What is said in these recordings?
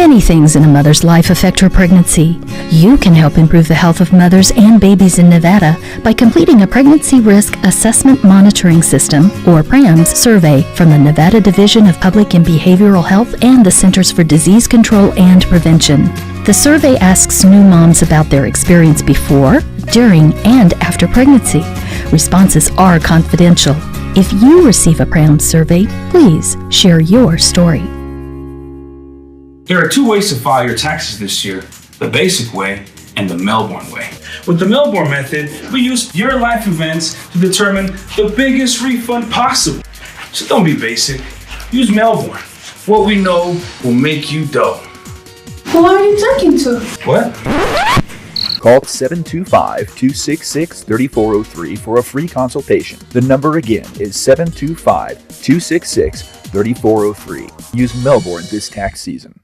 Many things in a mother's life affect her pregnancy. You can help improve the health of mothers and babies in Nevada by completing a Pregnancy Risk Assessment Monitoring System, or PRAMS, survey from the Nevada Division of Public and Behavioral Health and the Centers for Disease Control and Prevention. The survey asks new moms about their experience before, during, and after pregnancy. Responses are confidential. If you receive a PRAMS survey, please share your story. There are two ways to file your taxes this year, the basic way and the Melbourne way. With the Melbourne method, we use your life events to determine the biggest refund possible. So don't be basic, use Melbourne. What we know will make you dough. Who are you talking to? What? Call 725-266-3403 for a free consultation. The number again is 725-266-3403. Use Melbourne this tax season.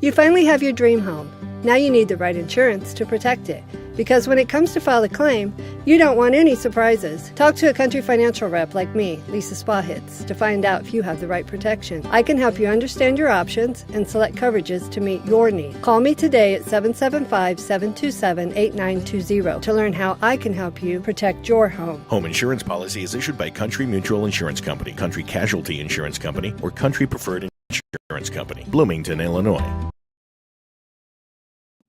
You finally have your dream home. Now you need the right insurance to protect it. Because when it comes to file a claim, you don't want any surprises. Talk to a Country Financial rep like me, Lisa Spahitz, to find out if you have the right protection. I can help you understand your options and select coverages to meet your needs. Call me today at 775-727-8920 to learn how I can help you protect your home. Home insurance policy is issued by Country Mutual Insurance Company, Country Casualty Insurance Company, or Country Preferred Insurance Company, Bloomington, Illinois.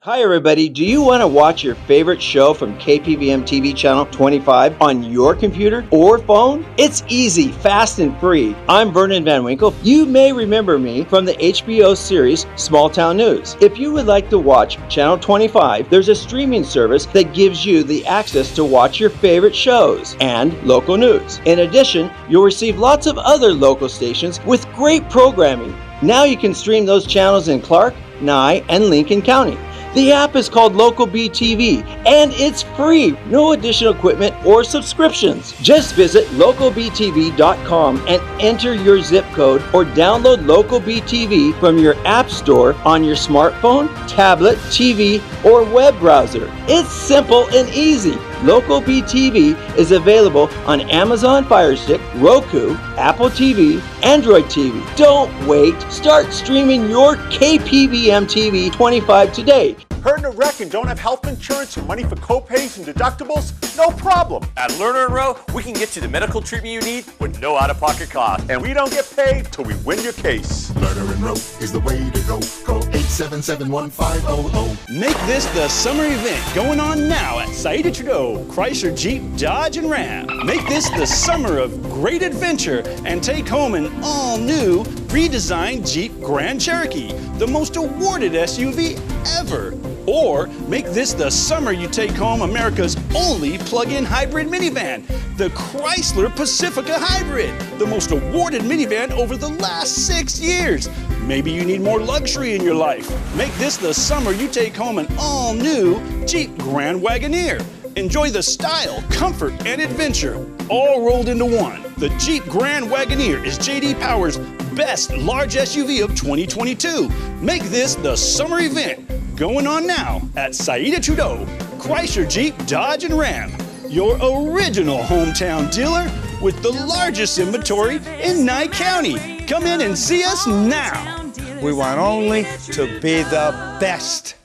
Hi everybody, do you want to watch your favorite show from KPVM TV channel 25 on your computer or phone? It's easy, fast, and free. I'm Vernon Van Winkle. You may remember me from the HBO series Small Town News. If you would like to watch channel 25, there's a streaming service that gives you the access to watch your favorite shows and local news. In addition, you'll receive lots of other local stations with great programming. Now you can stream those channels in Clark, Nye, and Lincoln County. The app is called Local BTV, and it's free. No additional equipment or subscriptions. Just visit localbtv.com and enter your zip code or download Local BTV from your app store on your smartphone, tablet, TV, or web browser. It's simple and easy. Local BTV is available on Amazon Fire Stick, Roku, Apple TV, Android TV. Don't wait. Start streaming your KPVM TV 25 today. Hurt in a wreck and don't have health insurance or money for co-pays and deductibles? No problem. At Lerner & Rowe, we can get you the medical treatment you need with no out-of-pocket cost. And we don't get paid till we win your case. Lerner & Rowe is the way to go. Call 877-1500. Make this the summer event going on now at Saida Trudeau, Chrysler, Jeep, Dodge, and Ram. Make this the summer of great adventure and take home an all-new, redesigned Jeep Grand Cherokee, the most awarded SUV ever. Or make this the summer you take home America's only plug-in hybrid minivan, the Chrysler Pacifica Hybrid, the most awarded minivan over the last 6 years. Maybe you need more luxury in your life. Make this the summer you take home an all-new Jeep Grand Wagoneer. Enjoy the style, comfort, and adventure, all rolled into one. The Jeep Grand Wagoneer is J.D. Power's best large SUV of 2022. Make this the summer event going on now at Saida Trudeau, Chrysler, Jeep, Dodge, and Ram. Your original hometown dealer with the largest inventory in Nye County. Come in and see us now. We want only to be the best.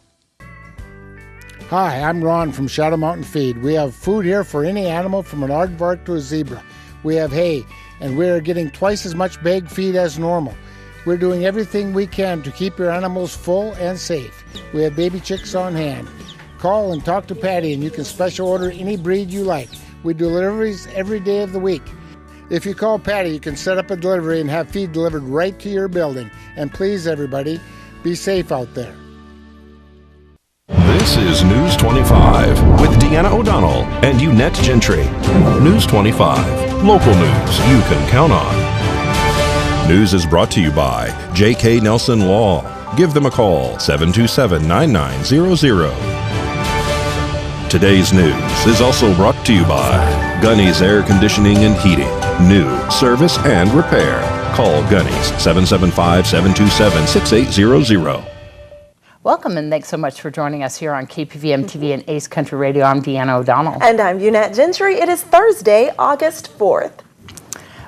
Hi, I'm Ron from Shadow Mountain Feed. We have food here for any animal from an aardvark to a zebra. We have hay, and we are getting twice as much bag feed as normal. We're doing everything we can to keep your animals full and safe. We have baby chicks on hand. Call and talk to Patty and you can special order any breed you like. We do deliveries every day of the week. If you call Patty, you can set up a delivery and have feed delivered right to your building. And please, everybody, be safe out there. This is News 25 with Deanna O'Donnell and Unette Gentry. News 25, local news you can count on. News is brought to you by J.K. Nelson Law. Give them a call, 727-9900. Today's news is also brought to you by Gunny's Air Conditioning and Heating. New service and repair. Call Gunny's, 775-727-6800. Welcome and thanks so much for joining us here on KPVM TV and Ace Country Radio. I'm Deanna O'Donnell. And I'm Unette Gentry. It is Thursday, August 4th.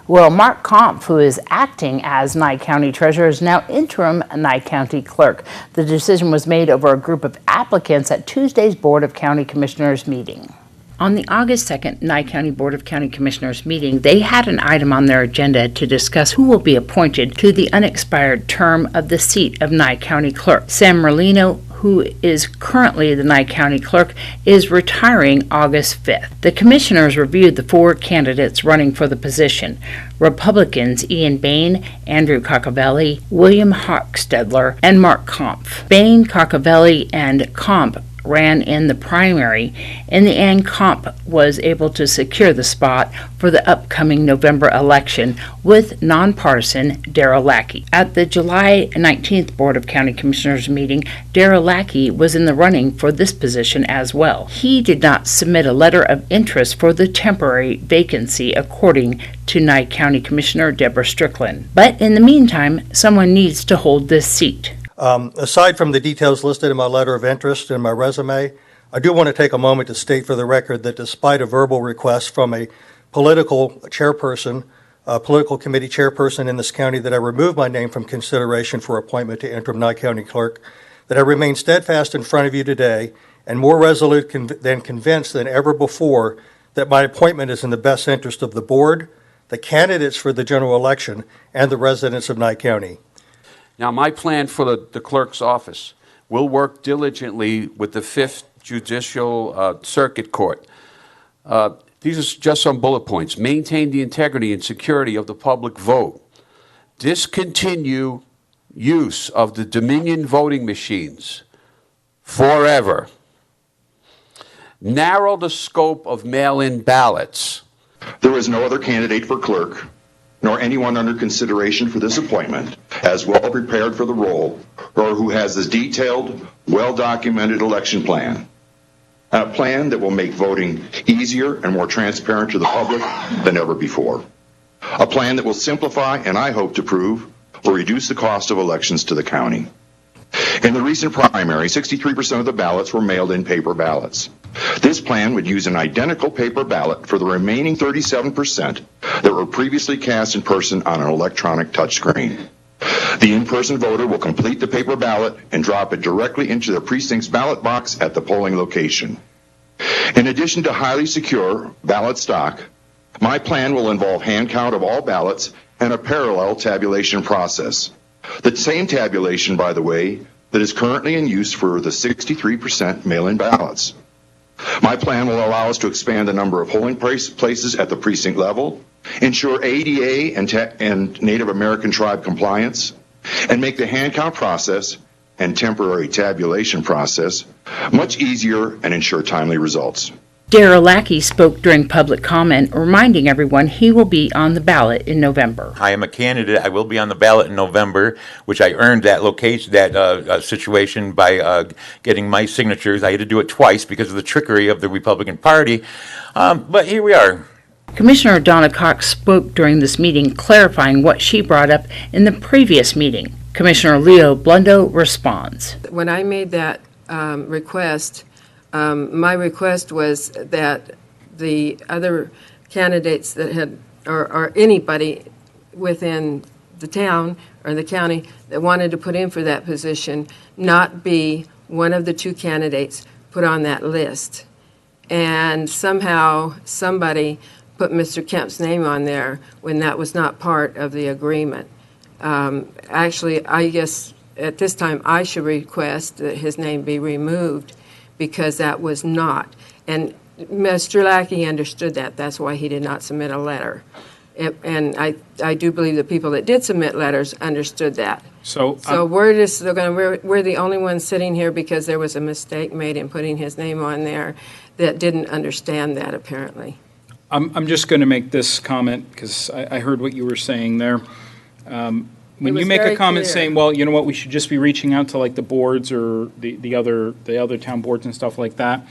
Well, Mark Kampf, who is acting as Nye County Treasurer, is now interim Nye County Clerk. The decision was made over a group of applicants at Tuesday's Board of County Commissioners meeting. On the August 2nd Nye County Board of County Commissioners meeting, they had an item on their agenda to discuss who will be appointed to the unexpired term of the seat of Nye County Clerk. Sam Merlino, who is currently the Nye County Clerk, is retiring August 5th. The commissioners reviewed the 4 candidates running for the position. Republicans Ian Bain, Andrew Coccavelli, William Hochstedler, and Mark Kampf. Bain, Coccavelli, and Kampf ran in the primary. In the end, Kampf was able to secure the spot for the upcoming November election with nonpartisan Darrell Lackey. At the July 19th Board of County Commissioners meeting, Darrell Lackey was in the running for this position as well. He did not submit a letter of interest for the temporary vacancy, according to Nye County Commissioner Deborah Strickland. But in the meantime, someone needs to hold this seat. Aside from the details listed in my letter of interest and my resume, I do want to take a moment to state for the record that despite a verbal request from a political chairperson, a political committee chairperson in this county, that I remove my name from consideration for appointment to interim Nye County Clerk, that I remain steadfast in front of you today and more resolute than convinced than ever before that my appointment is in the best interest of the board, the candidates for the general election, and the residents of Nye County. Now, my plan for the clerk's office will work diligently with the 5th Judicial Circuit Court. These are just some bullet points. Maintain the integrity and security of the public vote. Discontinue use of the Dominion voting machines forever. Narrow the scope of mail-in ballots. There is no other candidate for clerk, nor anyone under consideration for this appointment, as well prepared for the role, or who has a detailed, well-documented election plan. A plan that will make voting easier and more transparent to the public than ever before. A plan that will simplify, and I hope to prove, will reduce the cost of elections to the county. In the recent primary, 63% of the ballots were mailed-in paper ballots. This plan would use an identical paper ballot for the remaining 37% that were previously cast in person on an electronic touchscreen. The in-person voter will complete the paper ballot and drop it directly into the precinct's ballot box at the polling location. In addition to highly secure ballot stock, my plan will involve hand count of all ballots and a parallel tabulation process. The same tabulation, by the way, that is currently in use for the 63% mail-in ballots. My plan will allow us to expand the number of polling places at the precinct level, ensure ADA and Native American tribe compliance, and make the hand count process and temporary tabulation process much easier and ensure timely results. Darrell Lackey spoke during public comment, reminding everyone he will be on the ballot in November. I am a candidate. I will be on the ballot in November, which I earned that location, that situation by getting my signatures. I had to do it twice because of the trickery of the Republican Party, but here we are. Commissioner Donna Cox spoke during this meeting, clarifying what she brought up in the previous meeting. Commissioner Leo Blundo responds. When I made that request, my request was that the other candidates that had, or anybody within the town or the county that wanted to put in for that position, not be one of the 2 candidates put on that list. And somehow somebody put Mr. Kemp's name on there when that was not part of the agreement. Actually, I guess at this time I should request that his name be removed, because that was not. And Mr. Lackey understood that. That's why he did not submit a letter. And I do believe the people that did submit letters understood that. So we're the only ones sitting here because there was a mistake made in putting his name on there that didn't understand that, apparently. I'm just going to make this comment because I heard what you were saying there. When you make a comment saying, well, you know what, we should just be reaching out to like the boards or the other town boards and stuff like that,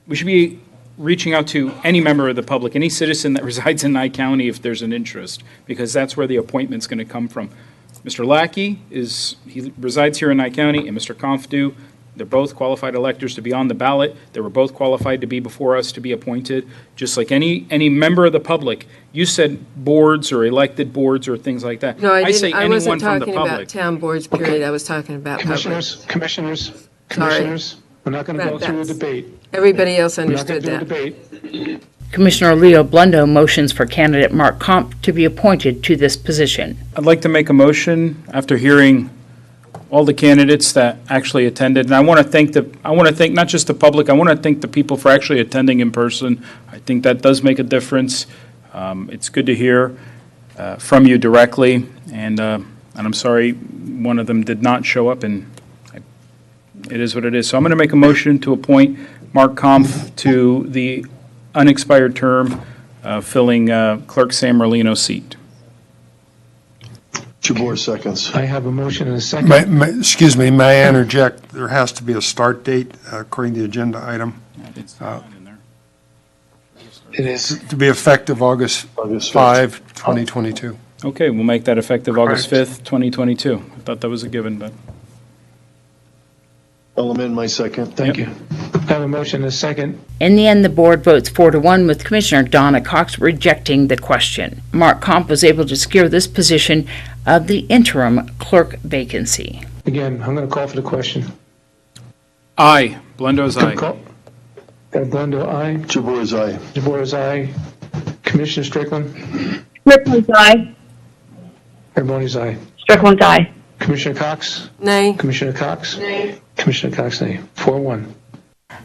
we should be reaching out to any member of the public, any citizen that resides in Nye County if there's an interest, because that's where the appointment's going to come from. Mr. Lackey he resides here in Nye County, and Mr. Kampf do. They're both qualified electors to be on the ballot. They were both qualified to be before us to be appointed, just like any member of the public. You said boards or elected boards or things like that. No, I didn't. say I anyone wasn't from the talking public. about town boards, period. I was talking about Commissioners, we're not going to go through a debate. Everybody else We're not understood gonna that. do a debate. Commissioner Leo Blundo motions for candidate Mark Comp to be appointed to this position. I'd like to make a motion after hearing all the candidates that actually attended, and I want to thank not just the public. I want to thank the people for actually attending in person. I think that does make a difference. It's good to hear from you directly, and I'm sorry one of them did not show up, and it is what it is. So I'm going to make a motion to appoint Mark Kampf to the unexpired term, filling Clerk Sam Merlino's seat. Jabor seconds. I have a motion and a second. Excuse me, may I interject? There has to be a start date according to the agenda item. It is to be effective August 5, 2022. Okay, we'll make that effective August 5th, 2022. I thought that was a given, but. I'll amend my second. Thank you. I have a motion and a second. In the end, the board votes 4-1 with Commissioner Donna Cox rejecting the question. Mark Comp was able to secure this position of the interim clerk vacancy. Again, I'm going to call for the question. Aye. Blendo's aye. Blendo, aye. Jabor's aye. Jabor's aye. Commissioner Strickland? Strickland's aye. Everybody's aye. Strickland's aye. Commissioner Cox? Nay. Commissioner Cox? Nay. Commissioner Cox, nay. 4-1.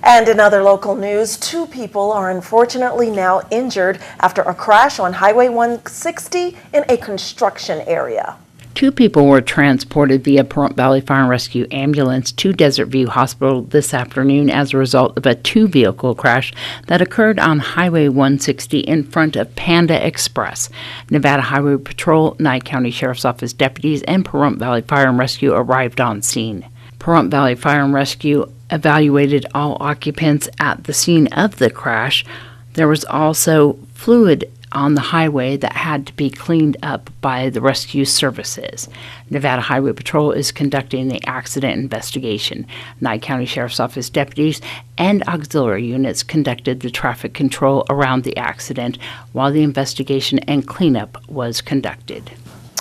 And in other local news, 2 people are unfortunately now injured after a crash on Highway 160 in a construction area. 2 people were transported via Pahrump Valley Fire and Rescue ambulance to Desert View Hospital this afternoon as a result of a 2-vehicle crash that occurred on Highway 160 in front of Panda Express. Nevada Highway Patrol, Nye County Sheriff's Office deputies, and Pahrump Valley Fire and Rescue arrived on scene. Pahrump Valley Fire and Rescue evaluated all occupants at the scene of the crash. There was also fluid on the highway that had to be cleaned up by the rescue services. Nevada Highway Patrol is conducting the accident investigation. Nye County Sheriff's Office deputies and auxiliary units conducted the traffic control around the accident while the investigation and cleanup was conducted.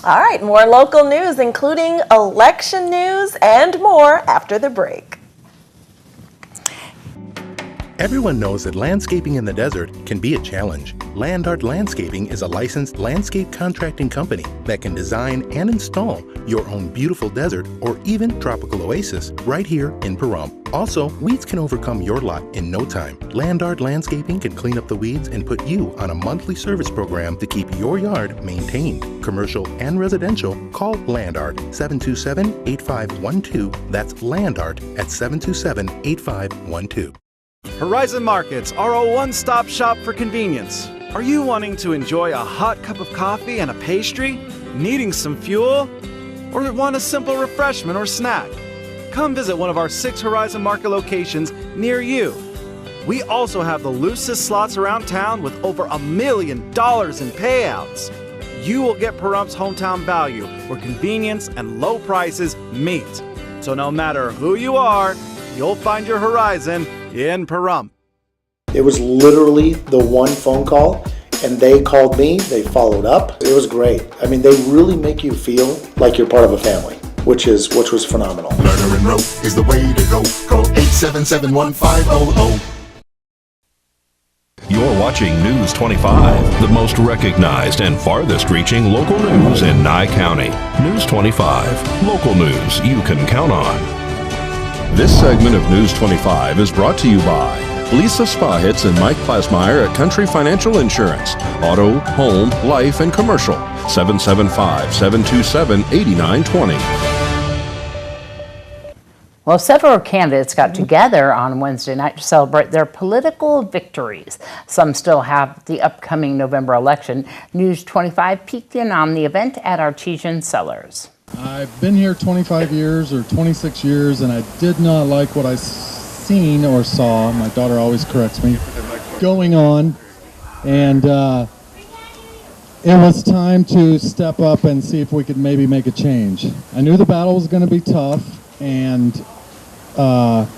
All right, more local news, including election news and more after the break. Everyone knows that landscaping in the desert can be a challenge. Landard Landscaping is a licensed landscape contracting company that can design and install your own beautiful desert or even tropical oasis right here in Pahrump. Also, weeds can overcome your lot in no time. Landard Landscaping can clean up the weeds and put you on a monthly service program to keep your yard maintained. Commercial and residential, call Landard 727-8512. That's Landard at 727-8512. Horizon Markets are a one-stop shop for convenience. Are you wanting to enjoy a hot cup of coffee and a pastry? Needing some fuel? Or want a simple refreshment or snack? Come visit one of our 6 Horizon Market locations near you. We also have the loosest slots around town with over $1 million in payouts. You will get Parump's hometown value where convenience and low prices meet. So no matter who you are, you'll find your Horizon in Pahrump. It was literally the one phone call, and they called me, they followed up. It was great. I mean, they really make you feel like you're part of a family, which was phenomenal. Lerner and Rowe is the way to go. Call 877-1500. You're watching News 25, the most recognized and farthest reaching local news in Nye County. News 25, local news you can count on. This segment of News 25 is brought to you by Lisa Spahitz and Mike Plasmeyer at Country Financial Insurance. Auto, home, life, and commercial. 775-727-8920. Well, several candidates got together on Wednesday night to celebrate their political victories. Some still have the upcoming November election. News 25 peeked in on the event at Artesian Cellars. I've been here 25 years or 26 years, and I did not like what I seen or saw. My daughter always corrects me. Going on, and it was time to step up and see if we could maybe make a change. I knew the battle was going to be tough, and that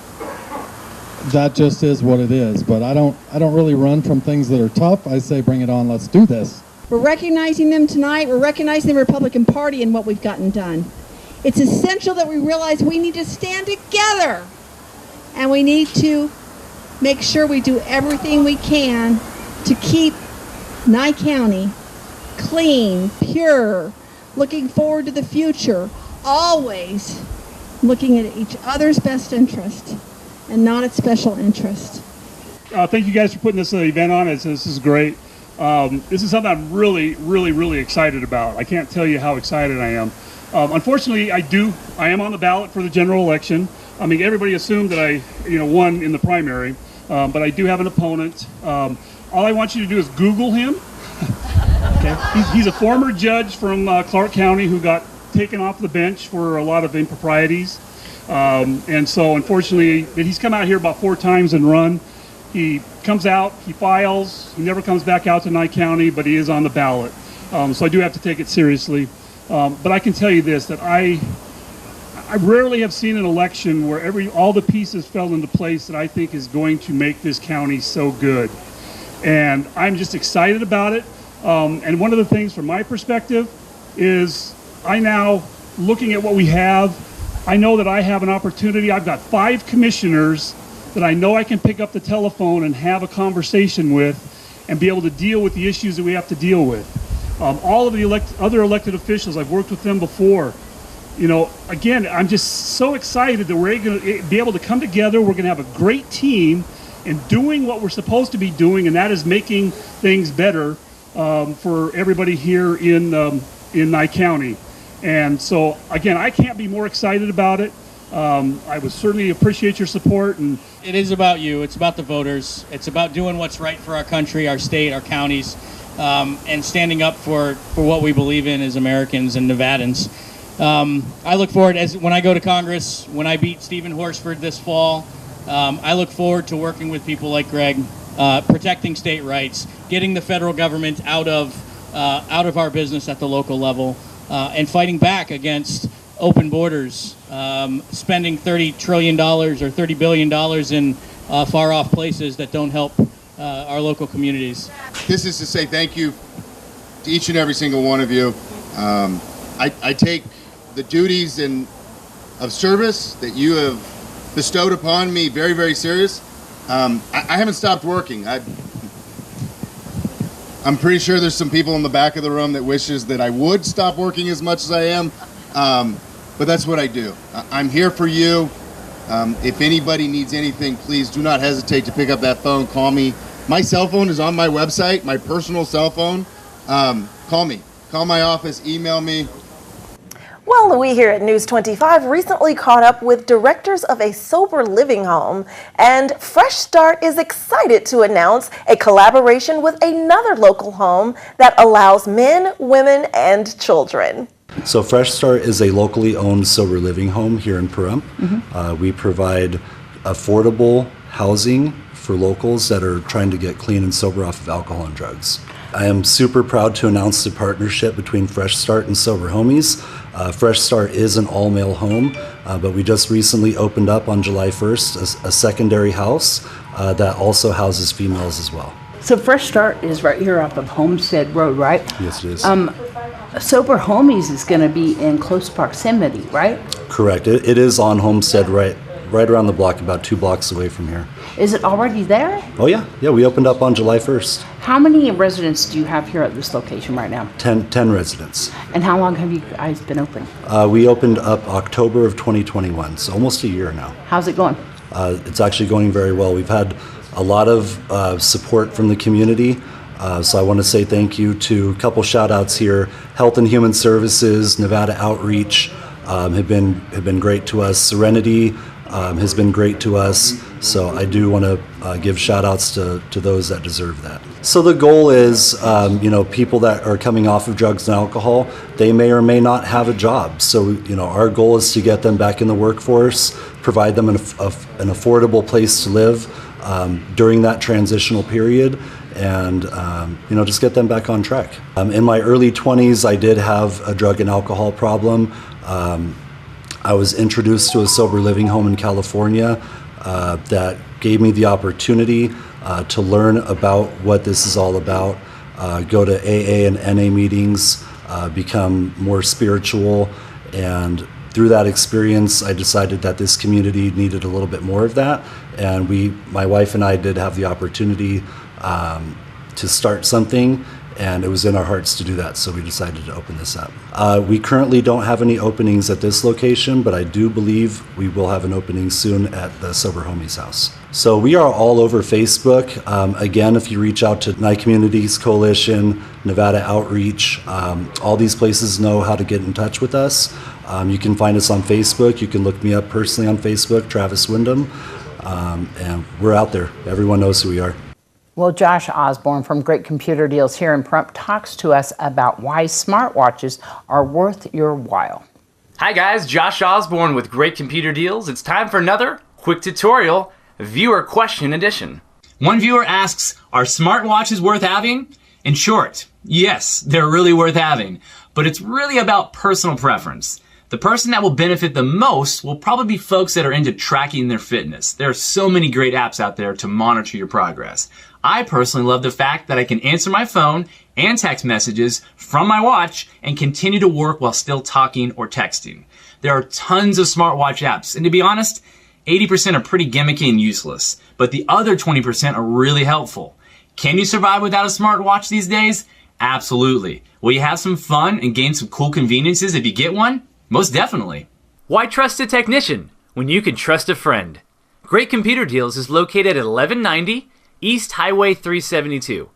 just is what it is. But I don't really run from things that are tough. I say, bring it on, let's do this. We're recognizing them tonight. We're recognizing the Republican Party and what we've gotten done. It's essential that we realize we need to stand together, and we need to make sure we do everything we can to keep Nye County clean, pure, looking forward to the future, always looking at each other's best interest and not its special interest. Thank you guys for putting this event on. This is great. This is something I'm really excited about. I can't tell you how excited I am. Unfortunately, I am on the ballot for the general election. I mean, everybody assumed that I won in the primary, but I do have an opponent. All I want you to do is Google him. Okay. He's a former judge from Clark County who got taken off the bench for a lot of improprieties. And so, unfortunately, he's come out here about 4 times and run. He comes out, he files, he never comes back out to Nye County, but he is on the ballot. So I do have to take it seriously. But I can tell you this, that I rarely have seen an election where all the pieces fell into place that I think is going to make this county so good. And I'm just excited about it. And one of the things from my perspective is I now, looking at what we have, I know that I have an opportunity. I've got 5 commissioners that I know I can pick up the telephone and have a conversation with and be able to deal with the issues that we have to deal with. All of the other elected officials, I've worked with them before. Again, I'm just so excited that we're going to be able to come together. We're going to have a great team in doing what we're supposed to be doing, and that is making things better for everybody here in Nye County. And so, again, I can't be more excited about it. I would certainly appreciate your support. And it is about you. It's about the voters. It's about doing what's right for our country, our state, our counties, and standing up for what we believe in as Americans and Nevadans. I look forward, when I go to Congress, when I beat Stephen Horsford this fall, I look forward to working with people like Greg, protecting state rights, getting the federal government out of our business at the local level, and fighting back against open borders, spending $30 trillion or $30 billion in far-off places that don't help our local communities. This is to say thank you to each and every single one of you. I take the duties of service that you have bestowed upon me very, very serious. I haven't stopped working. I'm pretty sure there's some people in the back of the room that wishes that I would stop working as much as I am, but that's what I do. I'm here for you. If anybody needs anything, please do not hesitate to pick up that phone. Call me. My cell phone is on my website, my personal cell phone. Call me. Call my office, email me. Well, we here at News 25 recently caught up with directors of a sober living home, and Fresh Start is excited to announce a collaboration with another local home that allows men, women, and children. So Fresh Start is a locally owned sober living home here in Pahrump. We provide affordable housing for locals that are trying to get clean and sober off of alcohol and drugs. I am super proud to announce the partnership between Fresh Start and Sober Homies. Fresh Start is an all-male home, but we just recently opened up on July 1st a secondary house that also houses females as well. So Fresh Start is right here off of Homestead Road, right? Yes, it is. Sober Homies is going to be in close proximity, right? Correct. It is on Homestead, right around the block, about 2 blocks away from here. Is it already there? Oh yeah, we opened up on July 1st. How many residents do you have here at this location right now? 10 residents. And how long have you guys been open? We opened up October of 2021, so almost a year now. How's it going? It's actually going very well. We've had a lot of support from the community. So I want to say thank you to a couple shout outs here. Health and Human Services, Nevada Outreach have been great to us. Serenity has been great to us. So I do want to give shout outs to those that deserve that. So the goal is, people that are coming off of drugs and alcohol, they may or may not have a job. So, our goal is to get them back in the workforce, provide them an affordable place to live during that transitional period, and just get them back on track. In my early 20s, I did have a drug and alcohol problem. I was introduced to a sober living home in California that gave me the opportunity to learn about what this is all about, go to AA and NA meetings, become more spiritual, and through that experience, I decided that this community needed a little bit more of that, and my wife and I did have the opportunity to start something, and it was in our hearts to do that, so we decided to open this up. We currently don't have any openings at this location, but I do believe we will have an opening soon at the Sober Homies House. So we are all over Facebook. Again, if you reach out to Nye Communities Coalition, Nevada Outreach, all these places know how to get in touch with us. You can find us on Facebook. You can look me up personally on Facebook, Travis Wyndham, and we're out there. Everyone knows who we are. Well, Josh Osborne from Great Computer Deals here in Pahrump talks to us about why smartwatches are worth your while. Hi guys, Josh Osborne with Great Computer Deals. It's time for another quick tutorial, viewer question edition. One viewer asks, are smartwatches worth having? In short, yes, they're really worth having, but it's really about personal preference. The person that will benefit the most will probably be folks that are into tracking their fitness. There are so many great apps out there to monitor your progress. I personally love the fact that I can answer my phone and text messages from my watch and continue to work while still talking or texting. There are tons of smartwatch apps, and to be honest, 80% are pretty gimmicky and useless, but the other 20% are really helpful. Can you survive without a smartwatch these days? Absolutely. Will you have some fun and gain some cool conveniences if you get one? Most definitely. Why trust a technician when you can trust a friend? Great Computer Deals is located at 1190 East Highway 372.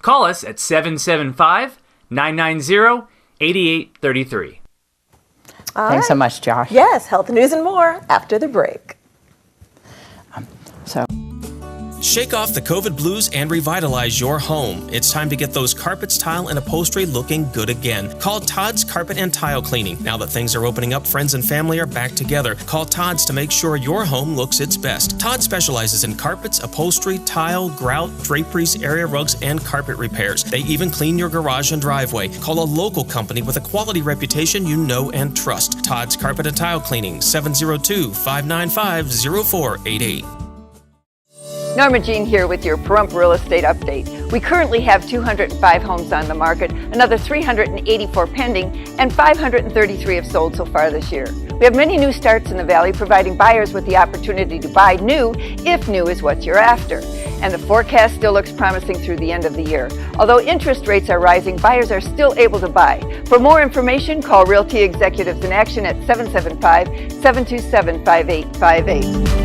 Call us at 775-990-8833. Thanks so much, Josh. Yes, health news and more after the break. Shake off the COVID blues and revitalize your home. It's time to get those carpets, tile, and upholstery looking good again. Call Todd's Carpet and Tile Cleaning. Now that things are opening up, friends and family are back together. Call Todd's to make sure your home looks its best. Todd specializes in carpets, upholstery, tile, grout, draperies, area rugs, and carpet repairs. They even clean your garage and driveway. Call a local company with a quality reputation you know and trust. Todd's Carpet and Tile Cleaning, 702-595-0488. Norma Jean here with your Pahrump Real Estate Update. We currently have 205 homes on the market, another 384 pending, and 533 have sold so far this year. We have many new starts in the Valley, providing buyers with the opportunity to buy new, if new is what you're after. And the forecast still looks promising through the end of the year. Although interest rates are rising, buyers are still able to buy. For more information, call Realty Executives in Action at 775-727-5858.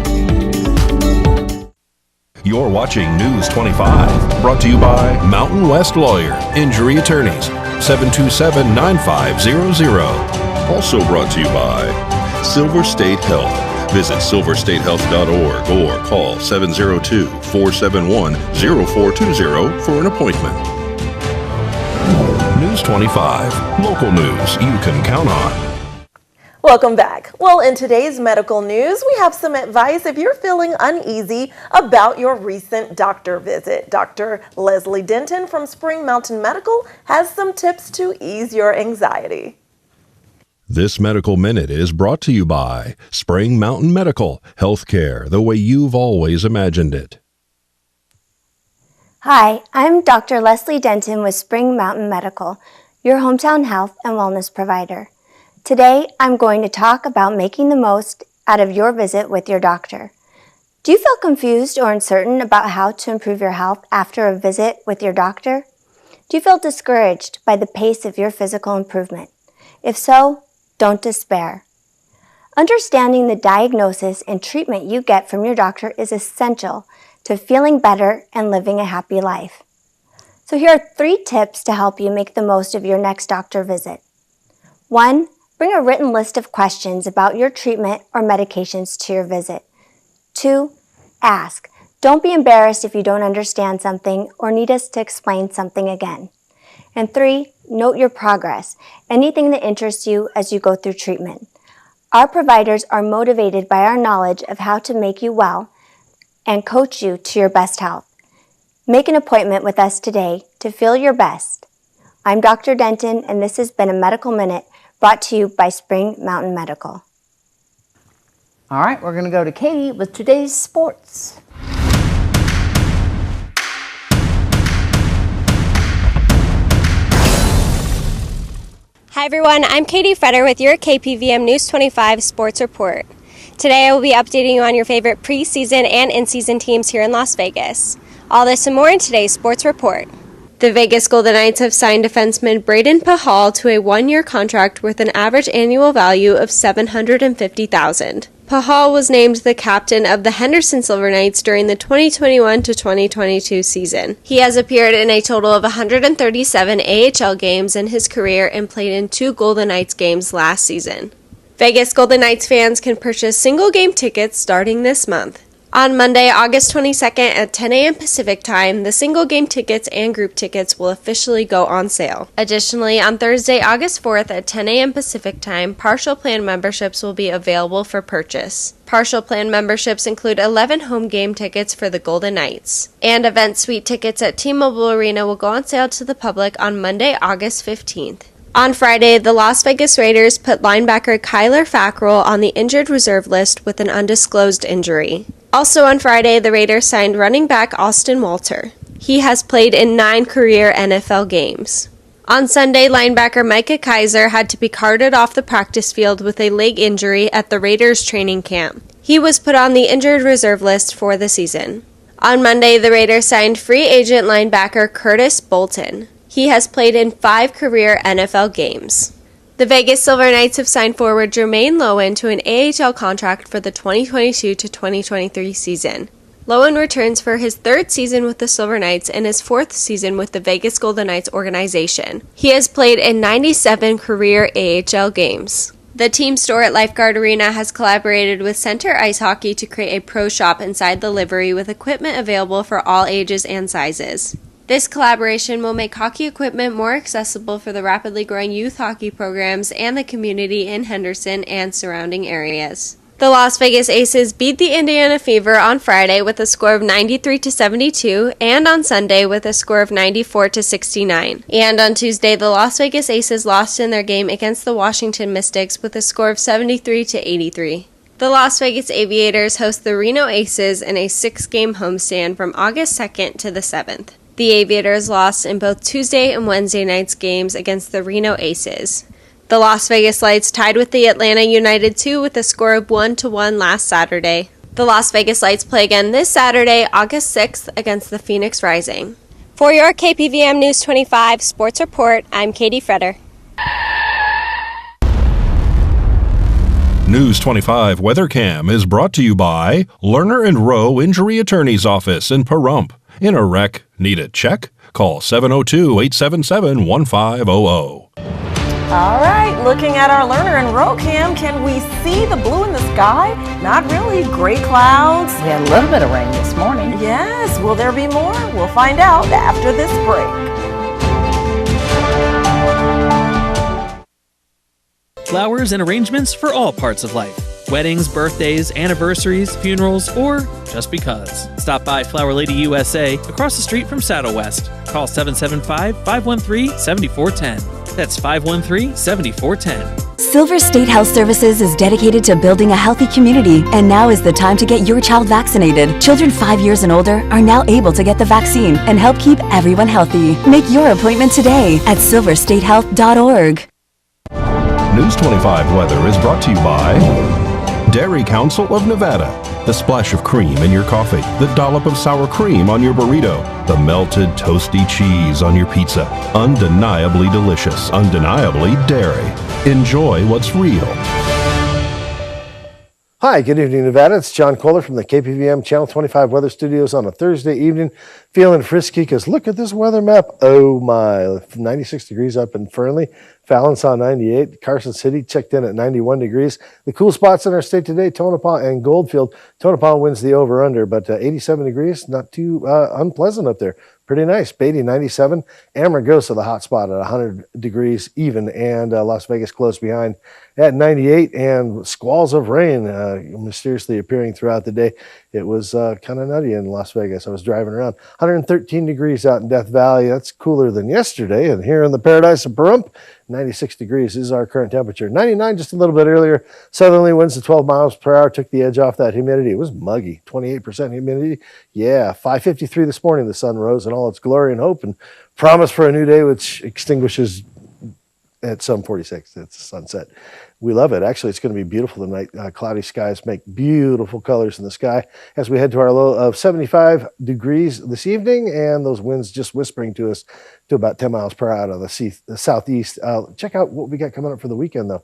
You're watching News 25, brought to you by Mountain West Lawyer, Injury Attorneys, 727-9500. Also brought to you by Silver State Health. Visit silverstatehealth.org or call 702-471-0420 for an appointment. News 25, local news you can count on. Welcome back. Well, in today's medical news, we have some advice if you're feeling uneasy about your recent doctor visit. Dr. Leslie Denton from Spring Mountain Medical has some tips to ease your anxiety. This Medical Minute is brought to you by Spring Mountain Medical, healthcare the way you've always imagined it. Hi, I'm Dr. Leslie Denton with Spring Mountain Medical, your hometown health and wellness provider. Today, I'm going to talk about making the most out of your visit with your doctor. Do you feel confused or uncertain about how to improve your health after a visit with your doctor? Do you feel discouraged by the pace of your physical improvement? If so, don't despair. Understanding the diagnosis and treatment you get from your doctor is essential to feeling better and living a happy life. So here are 3 tips to help you make the most of your next doctor visit. 1. Bring a written list of questions about your treatment or medications to your visit. 2. Ask. Don't be embarrassed if you don't understand something or need us to explain something again. And 3. Note your progress, anything that interests you as you go through treatment. Our providers are motivated by our knowledge of how to make you well and coach you to your best health. Make an appointment with us today to feel your best. I'm Dr. Denton, and this has been a Medical Minute brought to you by Spring Mountain Medical. All right, we're going to go to Katie with today's sports. Hi everyone, I'm Katie Fretter with your KPVM News 25 Sports Report. Today I will be updating you on your favorite preseason and in-season teams here in Las Vegas. All this and more in today's Sports Report. The Vegas Golden Knights have signed defenseman Braden Pahal to a one-year contract with an average annual value of $750,000. Pahal was named the captain of the Henderson Silver Knights during the 2021 to 2022 season. He has appeared in a total of 137 AHL games in his career and played in 2 Golden Knights games last season. Vegas Golden Knights fans can purchase single-game tickets starting this month. On Monday, August 22nd at 10 a.m. Pacific Time, the single-game tickets and group tickets will officially go on sale. Additionally, on Thursday, August 4th at 10 a.m. Pacific Time, partial plan memberships will be available for purchase. Partial plan memberships include 11 home game tickets for the Golden Knights. And event suite tickets at T-Mobile Arena will go on sale to the public on Monday, August 15th. On Friday, the Las Vegas Raiders put linebacker Kyler Fackrell on the injured reserve list with an undisclosed injury. Also on Friday, the Raiders signed running back Austin Walter. He has played in 9 career NFL games. On Sunday, linebacker Micah Kaiser had to be carted off the practice field with a leg injury at the Raiders training camp. He was put on the injured reserve list for the season. On Monday, the Raiders signed free agent linebacker Curtis Bolton. He has played in 5 career NFL games. The Vegas Silver Knights have signed forward Jermaine Loewen to an AHL contract for the 2022 to 2023 season. Loewen returns for his 3rd season with the Silver Knights and his 4th season with the Vegas Golden Knights organization. He has played in 97 career AHL games. The team store at Lifeguard Arena has collaborated with Center Ice Hockey to create a pro shop inside the livery with equipment available for all ages and sizes. This collaboration will make hockey equipment more accessible for the rapidly growing youth hockey programs and the community in Henderson and surrounding areas. The Las Vegas Aces beat the Indiana Fever on Friday with a score of 93-72 and on Sunday with a score of 94-69. And on Tuesday, the Las Vegas Aces lost in their game against the Washington Mystics with a score of 73-83. The Las Vegas Aviators host the Reno Aces in a 6-game homestand from August 2nd to the 7th. The Aviators lost in both Tuesday and Wednesday night's games against the Reno Aces. The Las Vegas Lights tied with the Atlanta United 2 with a score of 1-1 last Saturday. The Las Vegas Lights play again this Saturday, August 6th, against the Phoenix Rising. For your KPVM News 25 Sports Report, I'm Katie Fretter. News 25 WeatherCam is brought to you by Lerner and Rowe Injury Attorney's Office in Pahrump. In a wreck, need a check? Call 702-877-1500. All right, looking at our Lerner and Rowe cam, can we see the blue in the sky? Not really. Gray clouds. We had a little bit of rain this morning. Yes. Will there be more? We'll find out after this break. Flowers and arrangements for all parts of life. Weddings, birthdays, anniversaries, funerals, or just because. Stop by Flower Lady USA across the street from Saddle West. Call 775-513-7410. That's 513-7410. Silver State Health Services is dedicated to building a healthy community, and now is the time to get your child vaccinated. Children 5 years and older are now able to get the vaccine and help keep everyone healthy. Make your appointment today at silverstatehealth.org. News 25 weather is brought to you by Dairy Council of Nevada. The splash of cream in your coffee, the dollop of sour cream on your burrito, the melted toasty cheese on your pizza. Undeniably delicious, undeniably dairy. Enjoy what's real. Hi, good evening, Nevada. It's John Kohler from the KPVM Channel 25 Weather Studios on a Thursday evening. Feeling frisky because look at this weather map. Oh my, 96 degrees up in Fernley. Fallon saw 98. Carson City checked in at 91 degrees. The cool spots in our state today, Tonopah and Goldfield. Tonopah wins the over-under, but 87 degrees, not too unpleasant up there. Pretty nice. Beatty, 97. Amargosa, the hot spot at 100 degrees even, and Las Vegas close behind at 98, and squalls of rain mysteriously appearing throughout the day. It was kind of nutty in Las Vegas. I was driving around. 113 degrees out in Death Valley. That's cooler than yesterday. And here in the paradise of Pahrump, 96 degrees is our current temperature. 99 just a little bit earlier. Southerly winds to 12 miles per hour took the edge off that humidity. It was muggy, 28% humidity. Yeah, 5:53 this morning, the sun rose in all its glory and hope and promise for a new day, which extinguishes at 7:46. It's sunset. We love it. Actually, it's going to be beautiful tonight. Cloudy skies make beautiful colors in the sky as we head to our low of 75 degrees this evening, and those winds just whispering to us to about 10 miles per hour out of the southeast. Check out what we got coming up for the weekend, though.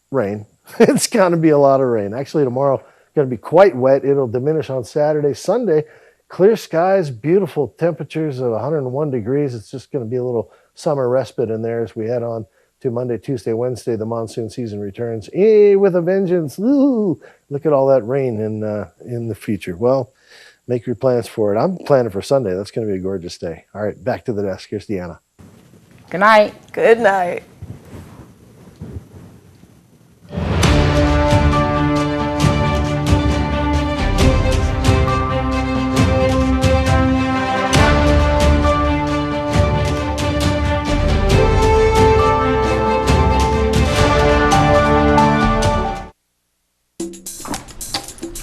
Rain. It's going to be a lot of rain. Actually, tomorrow going to be quite wet. It'll diminish on Saturday. Sunday, clear skies, beautiful temperatures of 101 degrees. It's just going to be a little summer respite in there as we head on to Monday, Tuesday, Wednesday. The monsoon season returns with a vengeance. Ooh, look at all that rain in the future. Well, make your plans for it. I'm planning for Sunday. That's going to be a gorgeous day. All right, back to the desk. Here's Deanna. Good night. Good night.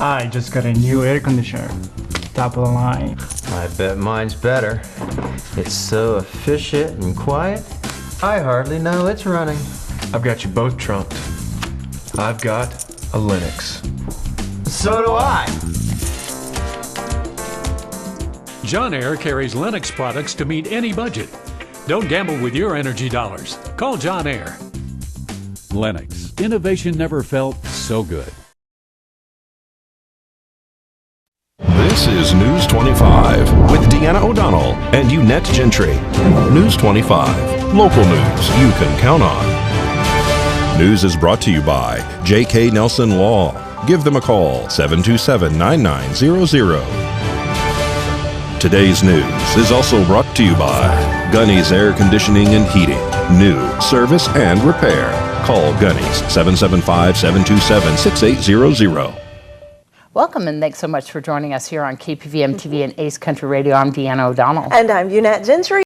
I just got a new air conditioner. Top of the line. I bet mine's better. It's so efficient and quiet, I hardly know it's running. I've got you both trumped. I've got a Linux. So do I. John Air carries Lennox products to meet any budget. Don't gamble with your energy dollars. Call John Air. Lennox. Innovation never felt so good. This is News 25 with Deanna O'Donnell and Unette Gentry. News 25, local news you can count on. News is brought to you by J.K. Nelson Law. Give them a call, 727-9900. Today's news is also brought to you by Gunny's Air Conditioning and Heating. New service and repair. Call Gunny's, 775-727-6800. Welcome and thanks so much for joining us here on KPVM TV and Ace Country Radio. I'm Deanna O'Donnell. And I'm Unette Gentry.